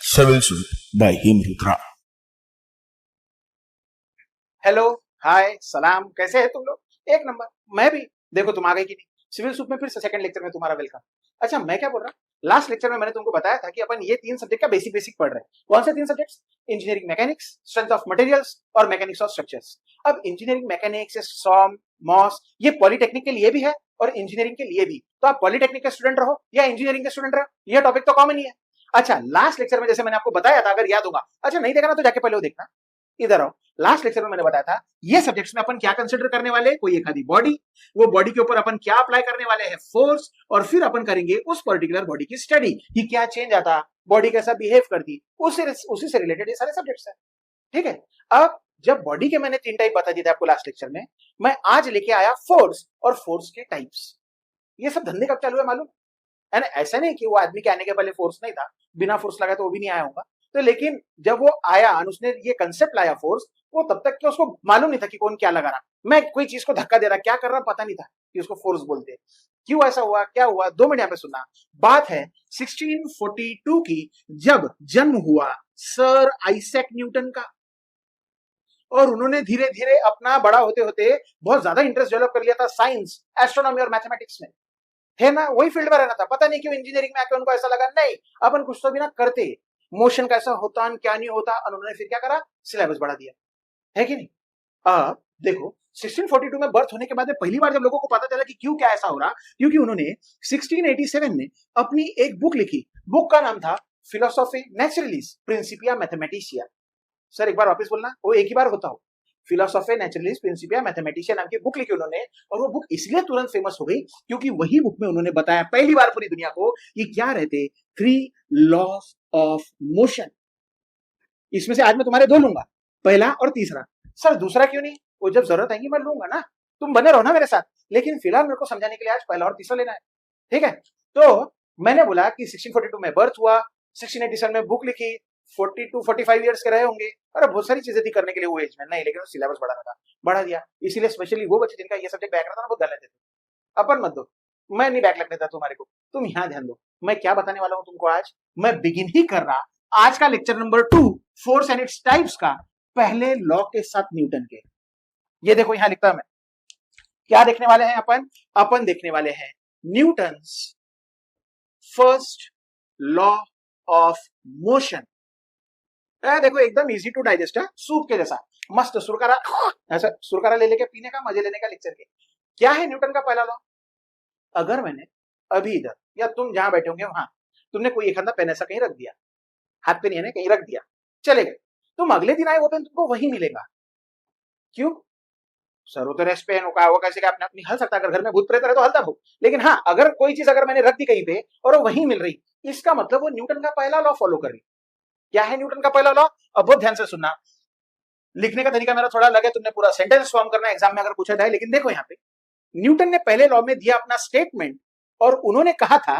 Civil Suit by Himrutra. Hello, hi, सलाम, कैसे है तुम लोग? एक नंबर। मैं भी। देखो तुम आ गए कि नहीं। सिविल सूट में फिर से सेकंड लेक्चर में तुम्हारा वेलकम। अच्छा, मैं क्या बोल रहा, लास्ट लेक्चर में मैंने तुमको बताया था कि अपन ये तीन सब्जेक्ट का बेसिक बेसिक पढ़ रहे हैं। कौन से तीन subjects? Engineering mechanics, strength of materials और मैकेनिक्स ऑफ स्ट्रक्चर्स। अब इंजीनियरिंग मैकेनिक्स, सॉम, मॉस, ये पॉलिटेक्निक के लिए भी है और इंजीनियरिंग के लिए भी। तो आप पॉलिटेक्निक के स्टूडेंट रहो या इंजीनियरिंग के स्टूडेंट रहो, ये टॉपिक तो कॉमन ही है। अच्छा, लास्ट लेक्चर में जैसे मैंने आपको बताया था, अगर याद होगा, अच्छा नहीं देखा ना तो जाके पहले वो देखना। इधर आओ। लास्ट लेक्चर में मैंने बताया था ये सब्जेक्ट्स में अपन क्या कंसिडर करने वाले हैं, कोई एक आधी बॉडी, वो बॉडी के ऊपर अपन क्या अप्लाई करने वाले हैं, फोर्स, और फिर अपन करेंगे उस पर्टिकुलर बॉडी की स्टडी कि क्या चेंज आता, बॉडी कैसा बिहेव करती, उसी से रिलेटेड ये सारे सब्जेक्ट्स हैं। ठीक है। अब जब बॉडी के मैंने तीन टाइप बता दिए थे आपको लास्ट लेक्चर में, मैं आज लेके आया फोर्स और फोर्स के टाइप्स। ये सब धंधे कब चालू है मालूम है ना? ऐसा नहीं कि वो आदमी के आने के पहले फोर्स नहीं था, बिना फोर्स लगा तो वो भी नहीं आया होगा। तो लेकिन जब वो आया और उसने ये कंसेप्ट लाया फोर्स, वो तब तक कि उसको मालूम नहीं था कि कौन क्या लगा रहा, मैं कोई चीज को धक्का दे रहा, क्या कर रहा पता नहीं था कि उसको फोर्स बोलते। क्यों ऐसा हुआ, क्या हुआ, 2 मिनट यहाँ पे सुनना। बात है 1642 की, जब जन्म हुआ सर आइजैक न्यूटन का। और उन्होंने धीरे धीरे अपना बड़ा होते होते बहुत ज्यादा इंटरेस्ट डेवलप कर लिया था साइंस, एस्ट्रोनॉमी और मैथमेटिक्स में। है ना, वही फील्ड में रहना था। पता नहीं क्यों इंजीनियरिंग में आके उनको ऐसा लगा नहीं, अपन कुछ तो भी ना करते, मोशन कैसा होता क्या नहीं होता। उन्होंने फिर क्या करा, सिलेबस बढ़ा दिया, है कि नहीं। अब देखो 1642 में बर्थ होने के बाद में पहली बार जब लोगों को पता चला कि क्यों क्या ऐसा हो रहा, क्योंकि उन्होंने 1687 में अपनी एक बुक लिखी। बुक का नाम था फिलोसॉफी नेचुरलिस प्रिंसिपिया मैथमेटिशिया। सर एक बार वापस बोलना, वो एक ही बार होता हो। फिलोसॉफी नेचुरलिस प्रिंसिपिया मैथमेटिशिया नाम की बुक लिखी उन्होंने, और वो बुक इसलिए तुरंत फेमस हो गई क्योंकि वही बुक में उन्होंने बताया पहली बार पूरी दुनिया को कि क्या रहते 3 लॉज ऑफ मोशन। इसमें से आज मैं तुम्हारे 2 लूंगा, पहला और तीसरा। सर दूसरा क्यों नहीं? वो जब जरूरत आएगी मैं लूंगा ना, तुम बने रहो ना मेरे साथ। लेकिन फिलहाल मेरे को समझाने के लिए आज पहला और तीसरा लेना है, ठीक है। तो मैंने बोला कि 1642 में बर्थ हुआ, 1687 में बुक लिखी, 42-45 ईयर्स के रहे होंगे। अरे बहुत सारी चीजें थी करने के लिए वो एज में, नहीं लेकिन सिलेबस बढ़ाना था, बढ़ा दिया। इसीलिए स्पेशली वो बच्चे जिनका ये सब्जेक्ट बैक रहता था ना, बहुत गलत थे। अपन मत दो, मैं नहीं बैक लगने देता तुम्हारे को, तुम यहाँ ध्यान दो। मैं क्या बताने वाला हूँ तुमको आज, मैं बिगिन ही कर रहा आज का lecture number 2 force and its types का, पहले लॉ के साथ न्यूटन के। ये देखो यहां लिखता मैं, क्या देखने वाले हैं अपन देखने वाले हैं Newton's first law of motion. देखो एकदम इजी टू डाइजेस्ट है, सूप के जैसा मस्त सुरकारा, ऐसा सुरकारा ले लेके पीने का, मजे लेने का लेक्चर के। क्या है न्यूटन का पहला लॉ? अगर मैंने अभी इधर या तुम जहां बैठे होंगे वहां तुमने कोई एक आधा पेन ऐसा कहीं रख दिया, हाथ पे नहीं है ना, कहीं रख दिया, चले गए, तुम अगले दिन आए वो पेन तुमको वही मिलेगा। क्यों? सर वो तो रेस्ट पे है, वो कैसे अपने अपनी हल सकता, अगर घर में भूत प्रेत रहे तो हलता भूत। लेकिन हाँ, अगर कोई चीज अगर मैंने रख दी कहीं पे और वो वहीं मिल रही, इसका मतलब वो न्यूटन का पहला लॉ फॉलो कर रही। क्या है न्यूटन का पहला लॉ? अब बहुत ध्यान से सुनना, लिखने का तरीका मेरा थोड़ा अलग है, तुमने पूरा सेंटेंस फॉर्म करना एग्जाम में अगर पूछा जाए। लेकिन देखो यहाँ पे न्यूटन ने पहले लॉ में दिया अपना स्टेटमेंट, और उन्होंने कहा था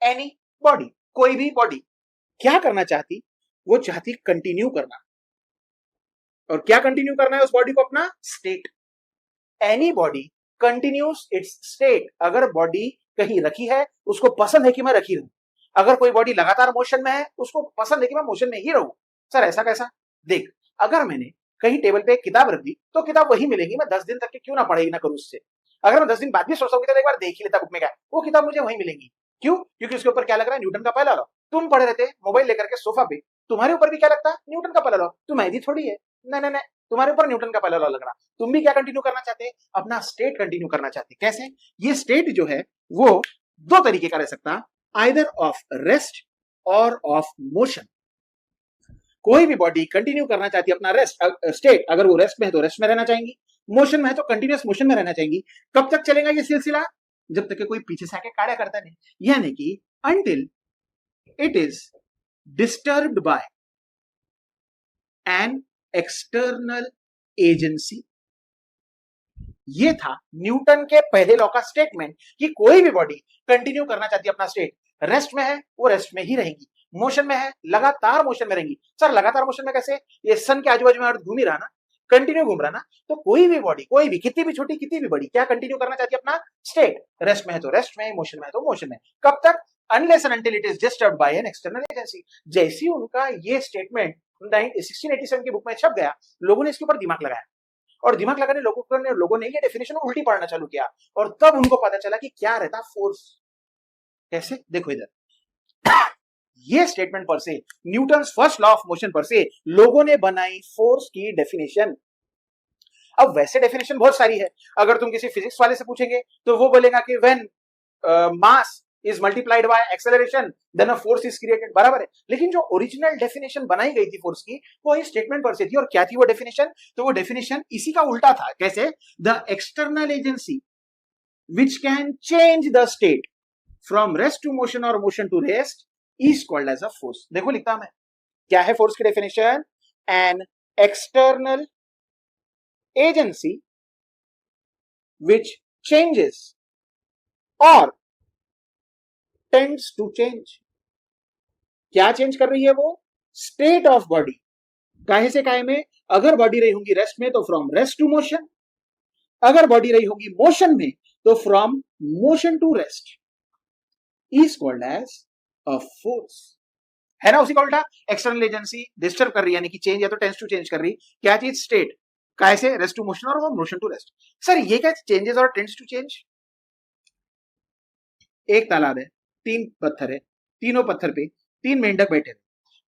एनी बॉडी, कोई भी बॉडी क्या करना चाहती, वो चाहती कंटिन्यू करना। और क्या कंटिन्यू करना है उस बॉडी को? अपना state. Any body continuous it's state. अगर बॉडी कहीं रखी है, उसको पसंद है कि मैं रखी रहूं। अगर कोई बॉडी लगातार मोशन में है, उसको पसंद है कि मैं मोशन में ही रहूं। सर ऐसा कैसा? देख, अगर मैंने कहीं टेबल पे एक किताब रख दी तो किताब वही मिलेगी, मैं 10 दिन तक के क्यों ना पढ़ाई ना करूं उससे। अगर मैं 10 दिन बाद भी सोचता हूँ तो एक बार देख ही लेता बुक में क्या, वो किताब मुझे वही मिलेंगी। क्यों? क्योंकि उसके ऊपर क्या लग रहा है? न्यूटन का पहला लॉ। तुम पढ़े रहते मोबाइल लेकर के सोफा पे, तुम्हारे ऊपर भी क्या लगता है? न्यूटन का पहला लॉ। तुम ऐसी थोड़ी है, नहीं नहीं नहीं, तुम्हारे ऊपर न्यूटन का पहला लॉ लग रहा। तुम भी क्या कंटिन्यू करना चाहते हैं? अपना स्टेट कंटिन्यू करना चाहते हैं। कैसे? ये स्टेट जो है वो 2 तरीके का रह सकता, आइदर ऑफ रेस्ट और ऑफ मोशन। कोई भी बॉडी कंटिन्यू करना चाहती है अपना रेस्ट स्टेट, अगर वो रेस्ट में है तो रेस्ट में रहना चाहेंगी, मोशन में है तो कंटिन्यूअस मोशन में रहना चाहेंगी। कब तक चलेगा ये सिलसिला? जब तक कि कोई पीछे से आके काड़ा करता नहीं, यानी कि until it is disturbed by an external agency. ये था न्यूटन के पहले लॉ का स्टेटमेंट कि कोई भी बॉडी कंटिन्यू करना चाहती है अपना स्टेट, रेस्ट में है वो रेस्ट में ही रहेंगी, मोशन में है लगातार मोशन में रहेंगी। सर लगातार मोशन में कैसे? ये सन के आजू बाजू में अर्थ घूम ही रहा ना, कंटिन्यू घूम रहा ना, तो कोई भी बॉडी, कोई भी, कितनी भी छोटी कितनी भी बड़ी, क्या कंटिन्यू करना चाहती है? अपना स्टेट। रेस्ट में है तो रेस्ट में, मोशन में है तो मोशन में। कब तक? Unless and until it is disturbed by an external agency. जैसे ही उनका ये स्टेटमेंट 1687 की बुक में छप गया, लोगों ने इसके ऊपर दिमाग लगाया, और दिमाग लगाने लोगों ने ये डेफिनेशन उल्टी पढ़ना चालू किया, और तब उनको पता चला कि क्या रहता फोर्स। कैसे? देखो इधर, ये स्टेटमेंट पर से, Newton's first law of motion पर से लोगों ने बनाई फोर्स की डेफिनेशन। अब वैसे डेफिनेशन बहुत सारी है, अगर तुम किसी फिजिक्स वाले से पूछेंगे तो वो बोलेगा कि when mass is multiplied by acceleration then a force is created, बराबर है। लेकिन जो ओरिजिनल डेफिनेशन बनाई गई थी फोर्स की, वो इस स्टेटमेंट पर से थी। और क्या थी वो डेफिनेशन? तो वो डेफिनेशन इसी का उल्टा था। कैसे? The external agency which can change the state from rest to motion और motion to rest is called as a force. देखो लिखता मैं, क्या है फोर्स की definition? An external agency which changes or tends to change। क्या change कर रही है वो? State of body. काहे से काहे में? अगर बॉडी रही होगी रेस्ट में तो फ्रॉम रेस्ट टू मोशन, अगर बॉडी रही होगी मोशन में तो from motion to rest, is called as a force. है ना उसी का उल्टा। एक्सटर्नल एजेंसी डिस्टर्ब कर रही है, यानी कि चेंज या तो टेंस टू चेंज कर रही, क्या चीज? स्टेट। कैसे? रेस्ट टू मोशन और मोशन टू रेस्ट। सर ये क्या चेंजेस और टेंस टू चेंज? एक तालाब है, 3 पत्थर है, तीनों पत्थर पे 3 मेंढक बैठे हैं।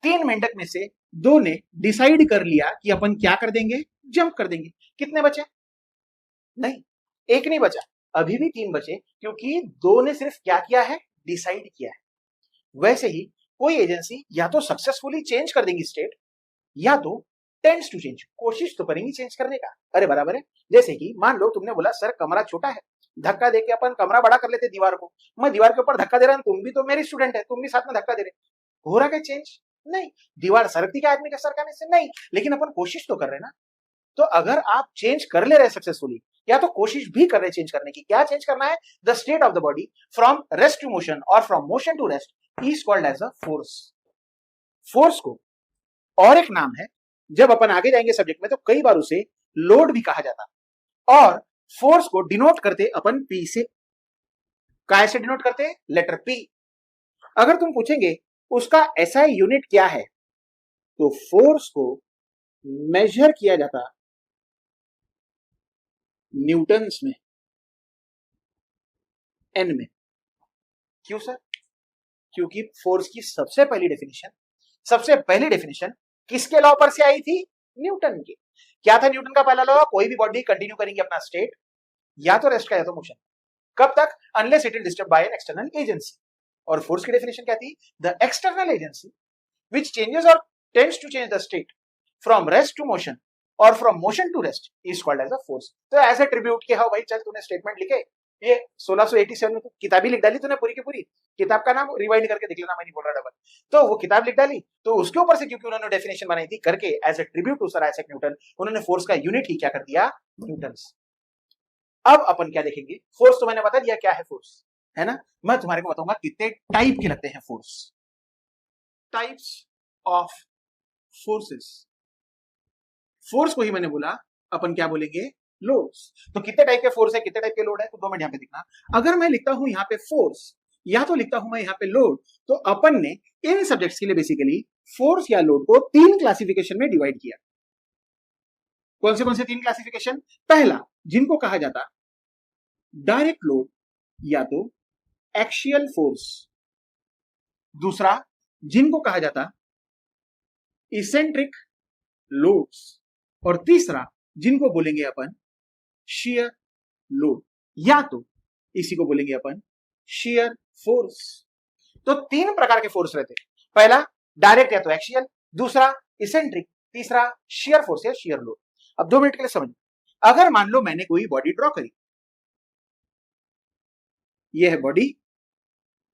3 मेंढक में से 2 ने डिसाइड कर लिया कि अपन क्या कर देंगे? जंप कर देंगे। कितने बचे? नहीं, एक नहीं बचा, अभी भी 3 बचे, क्योंकि 2 ने सिर्फ क्या किया है? डिसाइड किया है। वैसे ही कोई एजेंसी या तो सक्सेसफुली चेंज कर देंगी स्टेट, या तो टेंड्स टू चेंज, कोशिश तो करेंगी चेंज करने का। अरे बराबर है। जैसे कि मान लो तुमने बोला सर कमरा छोटा है, धक्का देके अपन कमरा बड़ा कर लेते दीवार को। मैं दीवार के ऊपर धक्का दे रहा हूं, तुम भी तो मेरी स्टूडेंट है, तुम भी साथ में धक्का दे रहे, हो रहा क्या चेंज? नहीं। दीवार सरकती क्या आदमी के सरकाने से? नहीं। लेकिन अपन कोशिश तो कर रहे ना। तो अगर आप चेंज कर ले रहे सक्सेसफुली, या तो कोशिश भी कर रहे चेंज करने की, क्या चेंज करना है? The state of the body from rest to motion और from motion to rest is called as a force. Force को और एक नाम है, जब अपन आगे जाएंगे सब्जेक्ट में तो कई बार उसे लोड भी कहा जाता, और फोर्स को डिनोट करते अपन पी से। काय से डिनोट करते? Letter P. अगर तुम पूछेंगे उसका एसआई यूनिट क्या है, तो फोर्स को मेजर किया जाता न्यूटन्स में, एन में। क्यों सर? क्योंकि फोर्स की सबसे पहली डेफिनेशन किसके लॉ पर से आई थी? न्यूटन के। क्या था न्यूटन का पहला लॉ? कोई भी बॉडी कंटिन्यू करेंगे अपना स्टेट, या तो रेस्ट का या तो मोशन। कब तक? Unless it is disturbed by an external agency. और फोर्स की डेफिनेशन क्या थी? The external agency which changes और tends to change the state from rest to motion और from motion to rest is called as a force. तो as a tribute के, हाँ भाई चल तूने स्टेटमेंट लिखे, ये 1687 में तो किताब ही लिख डाली तूने पूरी की पूरी। किताब का नाम रिवाइंड करके देख लेना, मैं नहीं बोल रहा डबल। तो वो किताब लिख डाली, तो उसके ऊपर से क्योंकि उन्होंने डेफिनेशन बनाई थी करके, as a tribute to sir Isaac Newton, उन्होंने फोर्स का यूनिट ही क्या कर दिया? न्यूटन्स। अब अपन क्या देखेंगे? फोर्स तो मैंने बता दिया क्या है फोर्स, है ना। मैं तुम्हारे को बताऊंगा कितने टाइप के लगते हैं force. Types of forces. Force को ही मैंने बोला अपन क्या बोलेंगे? लोड्स। तो कितने टाइप के फोर्स है, कितने टाइप के लोड है, तो 2 मिनट यहाँ पे दिखना। अगर मैं लिखता हूं यहाँ पे फोर्स, या तो लिखता हूं मैं यहाँ पे लोड, तो अपन ने इन सब्जेक्ट्स के लिए बेसिकली फोर्स या लोड को 3 क्लासिफिकेशन में डिवाइड किया। कौन से 3 क्लासिफिकेशन? पहला, जिनको कहा जाता डायरेक्ट लोड या तो एक्सियल फोर्स। दूसरा, जिनको कहा जाता इसेंट्रिक लोड्स। और तीसरा, जिनको बोलेंगे अपन शियर लोड, या तो इसी को बोलेंगे अपन शियर फोर्स। तो 3 प्रकार के फोर्स रहते हैं। पहला डायरेक्ट या तो एक्सियल, दूसरा इसेंट्रिक, तीसरा शियर फोर्स या शियर लोड। अब 2 मिनट के लिए समझ। अगर मान लो मैंने कोई बॉडी ड्रॉ करी, ये है बॉडी,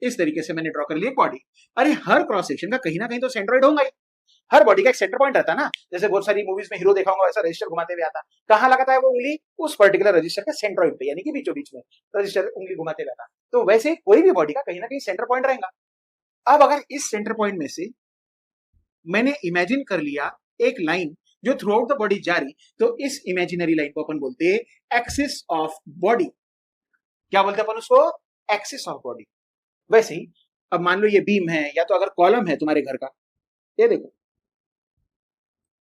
इस तरीके से मैंने ड्रॉ कर ली एक बॉडी। अरे हर क्रॉस सेक्शन का कहीं ना कहीं तो सेंट्रोइड होगा ही। हर बॉडी का एक सेंटर पॉइंट रहता है ना, जैसे बहुत सारी मूवीज में हीरो देखा होगा वैसा रजिस्टर घुमाते हुए आता। कहां लगाता है वो उंगली? उस पर्टिकुलर रजिस्टर के सेंट्रोइड पे, यानी कि बीचों बीच में रजिस्टर उंगली घुमाते हुए आता। तो वैसे कोई भी बॉडी का कहीं ना कहीं सेंटर पॉइंट रहेगा। अब अगर इस सेंटर पॉइंट में से मैंने इमेजिन कर लिया एक लाइन जो थ्रू आउट द बॉडी जा रही, तो इस इमेजिनरी लाइन को अपन बोलते हैं एक्सिस ऑफ बॉडी। क्या बोलते हैं अपन उसको? Axis of body. वैसे ही अब मान लो ये बीम है या तो अगर कॉलम है तुम्हारे घर का, ये देखो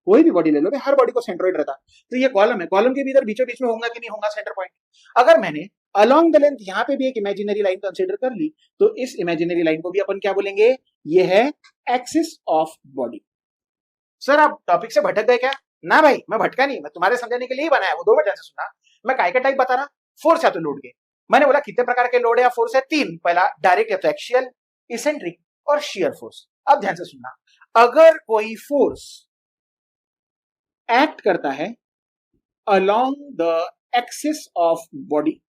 कोई भी बॉडी ले लो, हर बॉडी को सेंट्रोइड रहता, तो ये कॉलम है, कॉलम के भी इधर बीचों बीच में होगा कि नहीं होगा सेंटर पॉइंट। अगर मैंने अलोंग द लेंथ यहां पे भी एक इमेजिनरी लाइन कंसीडर कर ली, तो इस इमेजिनरी लाइन को भी अपन क्या बोलेंगे? ये है एक्सिस ऑफ बॉडी। सर आप टॉपिक से भटक गए क्या? ना भाई, मैं भटका नहीं, मैं तुम्हारे समझने के लिए ही बनाया, वो 2 मिनट ध्यान से सुनना। मैं काय का टाइप बता रहा, फोर्स या तो लोड के। मैंने बोला कितने प्रकार के लोड या फोर्स है? 3। पहला डायरेक्ट या तो एक्सियल, इसेंट्रिक और शियर फोर्स। अब ध्यान से सुनना, अगर कोई फोर्स एक्ट करता है along the axis of body,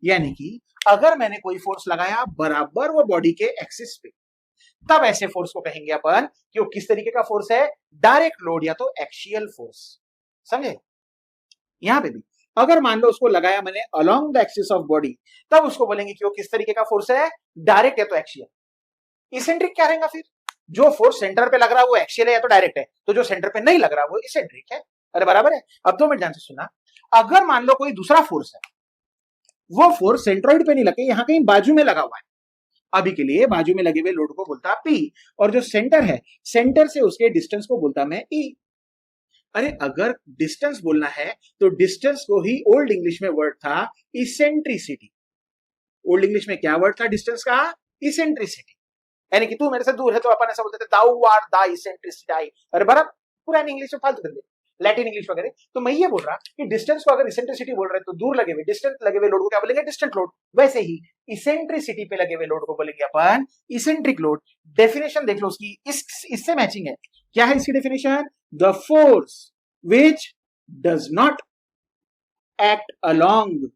यानी कि अगर मैंने कोई फोर्स लगाया बराबर वो बॉडी के एक्सिस पे, तब ऐसे फोर्स को कहेंगे अपन कि वो किस तरीके का फोर्स है? डायरेक्ट लोड या तो एक्सियल फोर्स। समझे? यहां पे भी अगर मान लो उसको लगाया मैंने along the axis of body, तब उसको बोलेंगे कि वो किस तरीके का फोर्स है? डायरेक्ट या तो एक्सियल। इसेंट्रिक क्या रहेगा फिर? जो फोर्स सेंटर पे लग रहा है वो एक्सियल है या तो डायरेक्ट है, तो जो सेंटर पे नहीं लग रहा वो इसेंट्रिक है। अरे बराबर है। अब 2 मिनट ध्यान से सुनना, अगर मान लो कोई दूसरा फोर्स है, वो फोर्स सेंट्रॉइड पे नहीं लगे, यहां कहीं बाजू में लगा हुआ है, अभी के लिए बाजू में लगे हुए लोड को बोलता P, और जो सेंटर है, सेंटर से उसके डिस्टेंस को बोलता मैं E। अरे अगर डिस्टेंस बोलना है तो डिस्टेंस को ही ओल्ड इंग्लिश में वर्ड था इसेंट्रिसिटी। ओल्ड इंग्लिश में क्या वर्ड था डिस्टेंस का? इसेंट्रिसिटी। यानी कि तू मेरे से दूर है तो अपन ऐसा बोलते थे दाउ आर दा इसेंट्रिसिटी। अरे बराबर, पुरानी इंग्लिश में फालतू कर दे, लैटिन इंग्लिश वगैरह। तो मैं ये बोल रहा कि डिस्टेंस को अगर इसेंट्रिसिटी बोल रहे तो दूर लगे हुए डिस्टेंस लगे हुए लोड को क्या बोलेंगे? Distant load. वैसे ही इसेंट्रिसिटी पे लगे हुए लोड को बोलेंगे अपन इसेंट्रिक लोड। डेफिनेशन देख लो उसकी, इससे मैचिंग है। क्या है इसकी definition? The force which does not act along,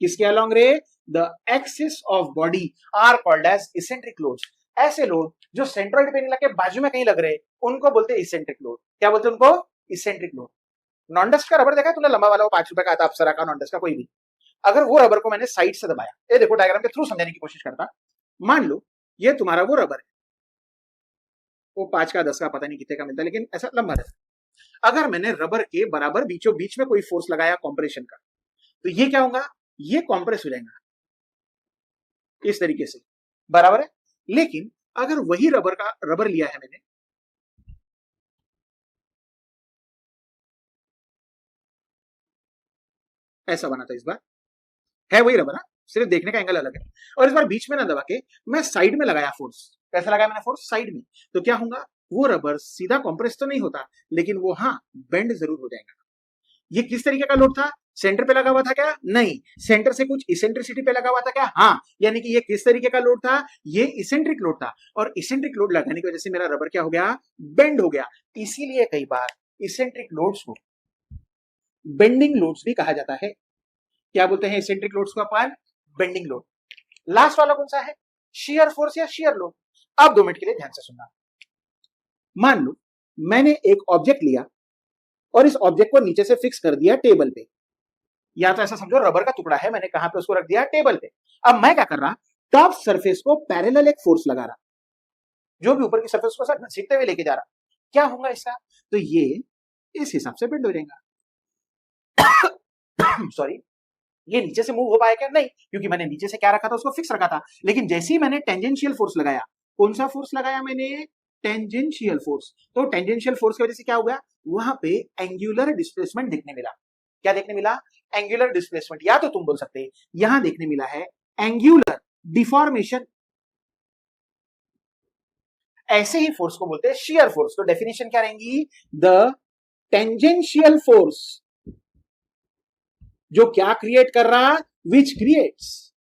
किसके अलोंग रे? The axis of body are called as eccentric loads. ऐसे लोड जो सेंट्रॉइड पे नहीं लगे बाजू में कहीं लग रहे, उनको बोलते हैं इसेंट्रिक लोड। क्या बोलते हैं उनको? Eccentric load. नॉन डस्ट का रबर देखा है तूने? लंबा वाला, वो 5 रुपए का आता, अप्सरा का, नॉन डस्ट का कोई भी। अगर वो रबर को मैंने साइड से दबाया, ये देखो डायग्राम के थ्रू समझाने की कोशिश करता। मान लो ये तुम्हारा वो रबर है, वो 5 का 10 का पता नहीं कितने का मिलता है, लेकिन ऐसा लंबा रहता। अगर मैंने रबर के बराबर बीचों बीच में कोई फोर्स लगाया कॉम्प्रेशन का, तो ये क्या होगा? ये कॉम्प्रेस हो जाएगा इस तरीके से, बराबर है। लेकिन अगर वही रबर लिया है मैंने, ऐसा बना था, इस बार है वही रबर, सिर्फ देखने का एंगल अलग है, और इस बार बीच में ना दबा के मैं साइड में लगाया फोर्स। कैसा लगाया मैंने फोर्स? साइड में। तो क्या होगा? वो रबर सीधा कॉम्प्रेस तो नहीं होता, लेकिन वो हाँ बेंड जरूर हो जाएगा। ये किस तरीके का लोड था? सेंटर पे लगा हुआ था क्या? नहीं। सेंटर से कुछ इसेंट्रिसिटी पे लगा हुआ था क्या? हाँ। यानी कि ये किस तरीके का लोड था? ये इसेंट्रिक लोड था, और इसेंट्रिक लोड लगाने की वजह से मेरा रबर क्या हो गया? बेंड हो गया। इसीलिए कई बार इसेंट्रिक लोड्स को बेंडिंग लोड्स भी कहा जाता है। क्या बोलते हैं इसेंट्रिक लोड्स को अपन? Bending load. लास्ट वाला कौन सा है? शियर फोर्स या शियर लोड। अब 2 मिनट के लिए ध्यान से सुनना। मान लो मैंने एक ऑब्जेक्ट लिया और इस ऑब्जेक्ट को नीचे से फिक्स कर दिया टेबल पे, या तो ऐसा समझो रबर का टुकड़ा है, मैंने कहां पे उसको रख दिया? टेबल पे। अब मैं क्या कर रहा? टॉप सरफेस को पैरेलल एक फोर्स लगा रहा, जो भी ऊपर की सरफेस को घसीटते हुए लेके जा रहा। क्या होगा इसका? तो ये इस हिसाब से बेंड हो जाएगा। सॉरी, ये नीचे से मूव हो पाया क्या? नहीं, क्योंकि मैंने नीचे से क्या रखा था? उसको फिक्स रखा था। लेकिन जैसे ही मैंने टेंजेंशियल फोर्स लगाया, कौन सा फोर्स लगाया मैंने? Tangential force. तो टेंजेंशियल फोर्स की वजह से क्या हो गया? वहां पे एंगुलर डिस्प्लेसमेंट देखने मिला। क्या देखने मिला? एंगुलर डिस्प्लेसमेंट, या तो तुम बोल सकते यहां देखने मिला है एंगुलर डिफॉर्मेशन। ऐसे ही फोर्स को बोलते हैं शियर फोर्स। तो डेफिनेशन क्या रहेंगी? द टेंजेंशियल फोर्स जो क्या क्रिएट कर रहा? Which creates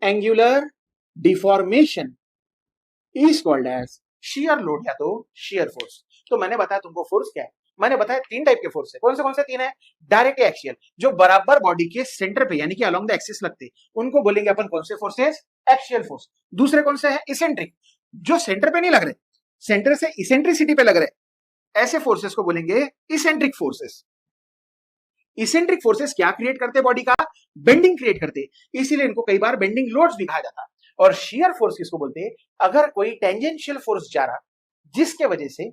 angular deformation is called as shear load या तो शियर फोर्स। तो मैंने बताया तुमको फोर्स क्या है। मैंने बताया 3 टाइप के फोर्स है। कौन से 3 है? डायरेक्ट एक्सियल, जो बराबर बॉडी के सेंटर पे यानी कि अलोंग द एक्सिस लगते, उनको बोलेंगे अपन कौन से फोर्सेस? Axial force. दूसरे कौन से है? इसेंट्रिक, जो सेंटर पे नहीं लग रहे, सेंटर से इसेंट्रिसिटी पे लग रहे, ऐसे फोर्सेस को बोलेंगे इसेंट्रिक फोर्सेस। इसेंट्रिक फोर्सेस क्या क्रिएट करते? बॉडी का बेंडिंग क्रिएट करते, इसीलिए इनको कई बार बेंडिंग लोड्स भी कहा जाता। और शियर फोर्स किसको बोलते हैं? अगर कोई टेंजेंशियल फोर्स जा रहा जिसके वजह से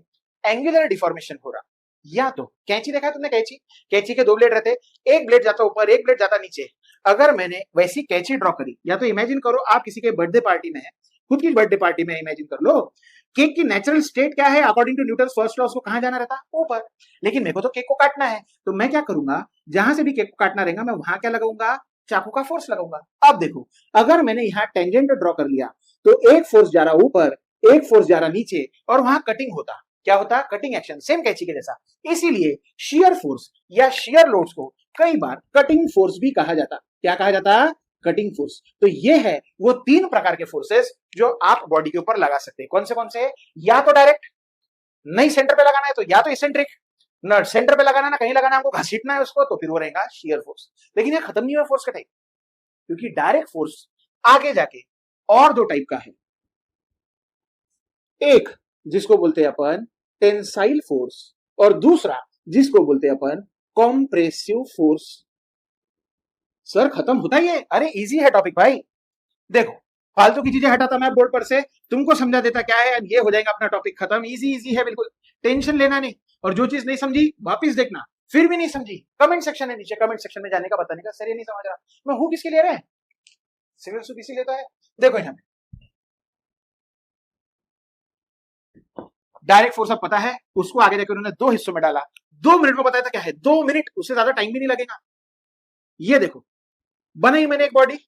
एंगुलर डिफॉर्मेशन हो रहा, या तो कैंची देखा है तुमने, कैंची, कैंची के 2 ब्लेड रहते, एक ब्लेड जाता ऊपर, एक ब्लेड जाता नीचे। अगर मैंने वैसी कैंची ड्रॉ करी, या तो इमेजिन करो आप किसी के बर्थडे पार्टी में है, खुद की बर्थडे पार्टी में इमेजिन कर लो, केक की नेचुरल स्टेट क्या है according to Newton first law, उसको कहां जाना रहता, ऊपर। लेकिन मेरे को तो केक को काटना है, तो मैं क्या करूंगा, जहां से भी केक को काटना रहेगा मैं वहां क्या लगाऊंगा, चाकू का फोर्स लगाऊंगा। अब देखो, अगर मैंने यहाँ टेंजेंट ड्रॉ कर लिया तो एक फोर्स जा रहा ऊपर, एक फोर्स जा रहा नीचे, और वहां कटिंग होता, क्या होता, कटिंग एक्शन, सेम कैंची के जैसा। इसीलिए शियर फोर्स या शियर लोड्स को कई बार कटिंग फोर्स भी कहा जाता। क्या कहा जाता, कटिंग फोर्स। तो ये है वो 3 प्रकार के फोर्सेस जो आप बॉडी के ऊपर लगा सकते हैं। कौन से, या तो डायरेक्ट, नहीं सेंटर पे लगाना है तो या तो इसेंट्रिक, न सेंटर पे लगाना ना कहीं लगाना, हमको घसीटना है उसको, तो फिर वो रहेगा शियर फोर्स। लेकिन ये खत्म नहीं हुआ फोर्स का टाइप, क्योंकि डायरेक्ट फोर्स आगे जाके और 2 टाइप का है। एक जिसको बोलते हैं अपन टेंसाइल फोर्स, और दूसरा जिसको बोलते हैं अपन कॉम्प्रेसिव फोर्स। सर खत्म होता ही है, अरे इजी है टॉपिक भाई। देखो फालतू की चीजें हटाता मैं बोर्ड पर से, तुमको समझा देता क्या है, ये हो जाएगा अपना टॉपिक खत्म। इजी इजी है बिल्कुल, टेंशन लेना नहीं। और जो चीज नहीं समझी वापस देखना, फिर भी नहीं समझी, कमेंट सेक्शन है नीचे, कमेंट सेक्शन में जाने का, बताने का, सर ये नहीं समझ रहा, मैं हूं किसके लिए रहे, सिविल सूप इसी लेता है। देखो यहाँ डायरेक्ट फोर्स अब पता है, उसको आगे जाकर उन्होंने 2 हिस्सों में डाला, 2 मिनट में बताया था क्या है, 2 मिनट, उससे ज्यादा टाइम भी नहीं लगेगा। ये देखो बनाई मैंने एक बॉडी,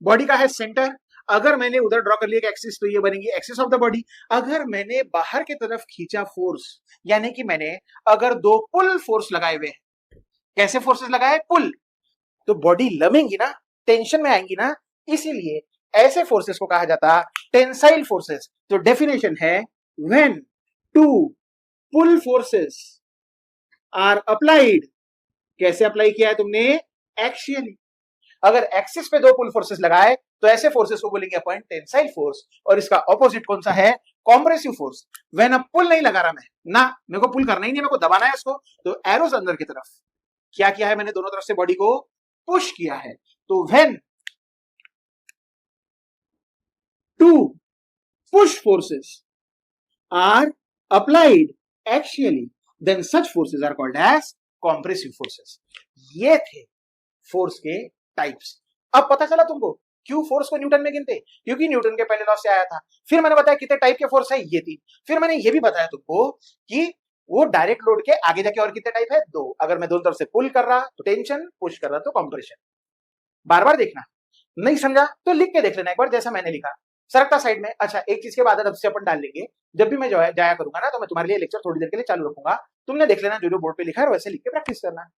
बॉडी का है सेंटर, अगर मैंने उधर ड्रॉ कर लिया एक एक्सिस तो ये बनेगी एक्सिस ऑफ द बॉडी। अगर मैंने बाहर की तरफ खींचा फोर्स, यानी कि मैंने अगर 2 पुल फोर्स लगाए हुए, कैसे फोर्सेस लगाए, पुल, तो बॉडी लमेंगी ना, टेंशन में आएंगी ना, इसीलिए ऐसे फोर्सेस को कहा जाता टेंसाइल फोर्सेस। तो डेफिनेशन है, when 2 pull forces are applied, कैसे अप्लाई किया है तुमने, एक्सियली। अगर एक्सिस पे 2 पुल फोर्सेस लगाए तो ऐसे फोर्सेस को बोलेंगे अपन टेंसाइल फोर्स, और इसका ऑपोजिट कौन सा है, कॉम्प्रेसिव फोर्स। व्हेन अब पुल नहीं लगा रहा मैं ना, मेरे को पुल करना ही नहीं, मेरे को दबाना है इसको, तो एरोस अंदर की तरफ क्या किया है मैंने, दोनों तरफ से बॉडी को पुश किया है। तो when 2 push forces are applied axially, then such forces are called as compressive forces. ये थे फोर्स के टाइप्स। अब पता चला तुमको क्यों फोर्स को न्यूटन में गिनते, क्योंकि न्यूटन के पहले लॉ से आया था। फिर मैंने बताया कितने टाइप के फोर्स है, ये 3। फिर मैंने ये भी बताया तुमको कि वो डायरेक्ट लोड के आगे जाके और कितने टाइप है, 2। अगर मैं दोनों तरफ से पुल कर रहा तो टेंशन, पुश कर रहा तो कॉम्प्रेशन। बार बार देखना, नहीं समझा तो लिख के देख लेना एक बार, जैसा मैंने लिखा सरकता साइड में। अच्छा एक चीज के बाद अब से अपन डाल लेंगे, जब भी मैं जाया करूंगा ना, तो मैं तुम्हारे लिए लेक्चर थोड़ी देर के लिए चालू रखूंगा, तुमने देख लेना, जो जो बोर्ड पे लिखा है वैसे लिख के प्रैक्टिस करना,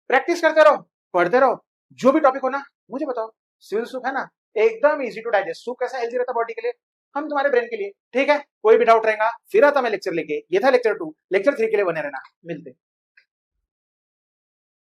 प्रैक्टिस करते रहो, पढ़ते रहो, जो भी टॉपिक हो ना मुझे बताओ। सिविल सूप है ना, एकदम इजी टू डाइजेस्ट, सूप कैसा हेल्दी रहता बॉडी के लिए, हम तुम्हारे ब्रेन के लिए, ठीक है। कोई भी डाउट रहेगा फिर आता मैं लेक्चर लेके, ये था लेक्चर 2, लेक्चर 3 के लिए बने रहना, मिलते।